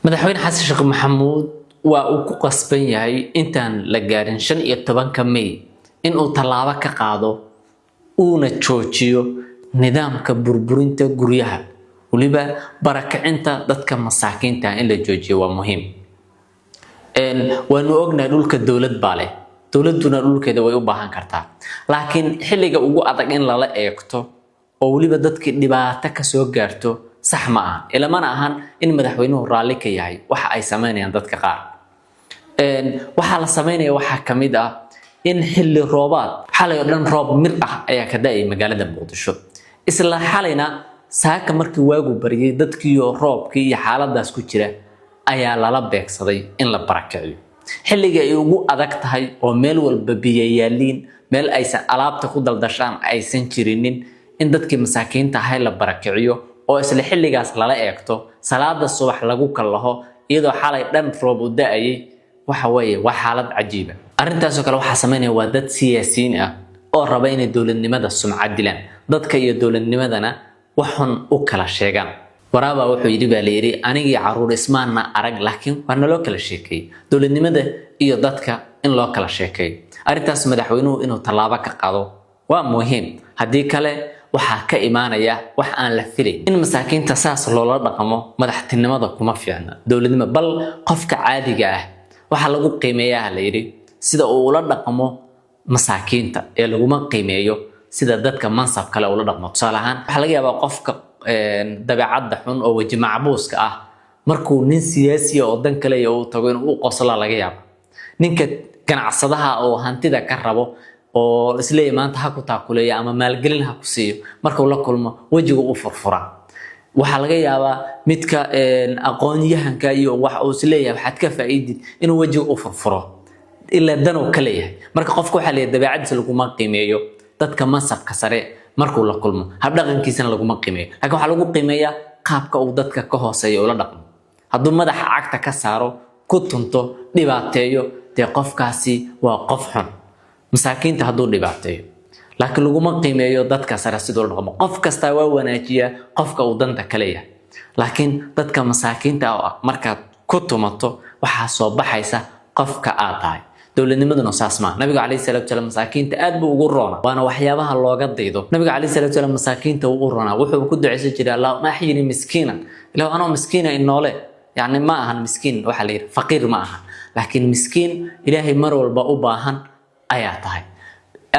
madaxweyne xasan sheekh maxamuud waa uu ku qasban yahay intaan la gaarin 15 May in uu tallaabo ka qaado uuna joojiyo nidaamka burburinta guryaha waliba barakacinta dadka masaakiinta in la joojiyo waa muhiim waanu ognahay dhulka dawlad baa leh dawladuna dhulkeeda way u baahan kartaa laakiin xilliga ugu adag in lala eegto oo waliba dadkii dhibaato ka soo gaarto sax ma aha ilama ahan in madaxweynuhu raali ka yahay waxa ay sameynayaan dadka qaar waxa la sameeynaya waxa kamid ah in xilli roobaad xalay oo dhan roob mir ah ayaa ka da'ay magaalada Muqdisho isla xalayna saaka markii waagu bariyay dadkii roobkii iyo xaaladaas ku jira ayaa lala beegsaday in la barakiciyo xilliga ay ugu adag tahay oo meel walba biyo yaaliin meel aysan alaabta ku daldashaan aysan jirinin in dadkii masaakiinta ahay la barakiciyo oo isla xilligaas lala eegto salaada subax lagu kalaho iyadoo xalay dhan roob u da'ayay waxa weeye waa xaalad cajiib ah arintaas oo kale waxa sameynaya waa dad siyaasiyiin ah oo raba inay dawladnimada sumcad dilaan dadka iyo dawladnimadana waxan u kala sheegan waraaba wuxuu yiri baa leeyahay anigii caruur ismaana arag laakiin waana loo kala sheekay dawladnimada iyo dadka in loo kala sheekay arintaas madaxweynuhu inuu tallaabo ka qaado waa muhiim hadii kale waxa ka imaanaya wax aan la filay in masaakiinta saas loola dhaqmo madaxtinimada kuma fiicna dawladnimo bal qofka caadiga ah waxa lagu qiimeeyaa la yiri sida uu ula dhaqmo masaakiinta ee lagu qiimeeyo sida dadka mansab kale ula dhaqmo tusaalahan waxa laga yaabaa qofka dabeecadda xun oo waji macbuuska ah markuu nin siyaasi oo dan kale uu tago inuu qosla laga yaabo ninka ganacsadaha oo hantida ka rabo oo isla maanta ha ku taakuleeyo ama maalgelin ha ku siiyo marka uu la kulmo wajiga uu furfura waxa laga yaabaa midka aqoon-yahanka iyo wax uu isleeyahay waxaad ka faa'iidid inuu wajiga uu furfuro ila dan uu kale yahay marka qofku waxa leeyahay dabeecadiisa lagu qiimeeyo dadka masabka sare markuu la kulmo hab dhaqankiisana lagu qiimeeyo laakiin waxa lagu qiimeeyaa qaabka uu dadka ka hooseeyo ula dhaqmo hadduu madaxa cagta ka saaro ku tunto dhibaateeyo de qofkaasi waa qof xun masaakiinta hadduu dhibaateeyo laakiin lagu qiimeeyo dadka sare sidoo la dhaqmo qof kasta waa wanaajiya qofka uu danta kale yahay laakiin dadka masaakiinta ah marka ku tumato waxa soo baxaysa qofka aad tahay dawladnimaduna saasma nabiga kaleey salaatu salaam masaakiinta aad buu ugu roona waana waxyaabaha looga daydo nabiga kaleey salaatu salaam masaakiinta uu u roona wuxuu ku duceysan jiray allah ma xiyini miskiina ilaa ana miskiina inoole yani ma ahan miskiin waxa la yiraahdaa faqir ma aha laakiin miskiin ilaahay mar walba u baahan ayaa tahay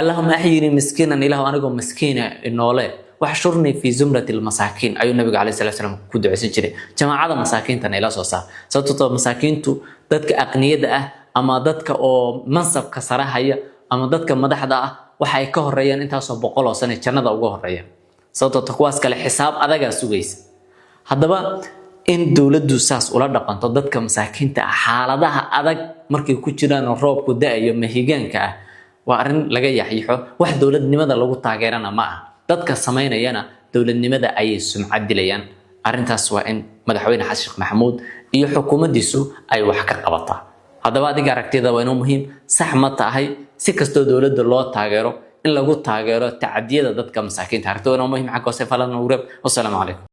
allahumma ahyini miskiinan ilaahu anigoo miskiina inoole waxshurni fi zumrati almasaakin ayuu nabiga kaleey salaatu salaam ku duceysan jiray jamaacada masaakiintana ila soo saar sababtoo masaakiintu dadka aqniyada ah ama dadka oo mansabka sarahaya ama dadka madaxda ah waxa ay ka horeeyaan intaas oo boqol oo sano jannada uga horeeyaan sababtoo kuwaas kale xisaab adaga sugaysa hadaba in dawladdu saas ula dhaqanto dadka masaakiinta xaaladaha adag markay ku jiraan roobku da'ayo mahigaanka ah waa arin laga yaxiixo wax dawladnimada lagu taageerana ma aha dadka sameynayana dawladnimada ay sumcad dilayaan arintaas waa in madaxweyne xasan sheekh maxamuud iyo xukuumaddiisu ay wax ka qabataa hadaba adiga aragtida waa inuu muhiim sax ma tahay si kasto dawladda loo taageero in lagu taageero tacadiyada dadka masaakiinta aragtida waa muhiim xaq oo se falan urab wassalaamu calaykum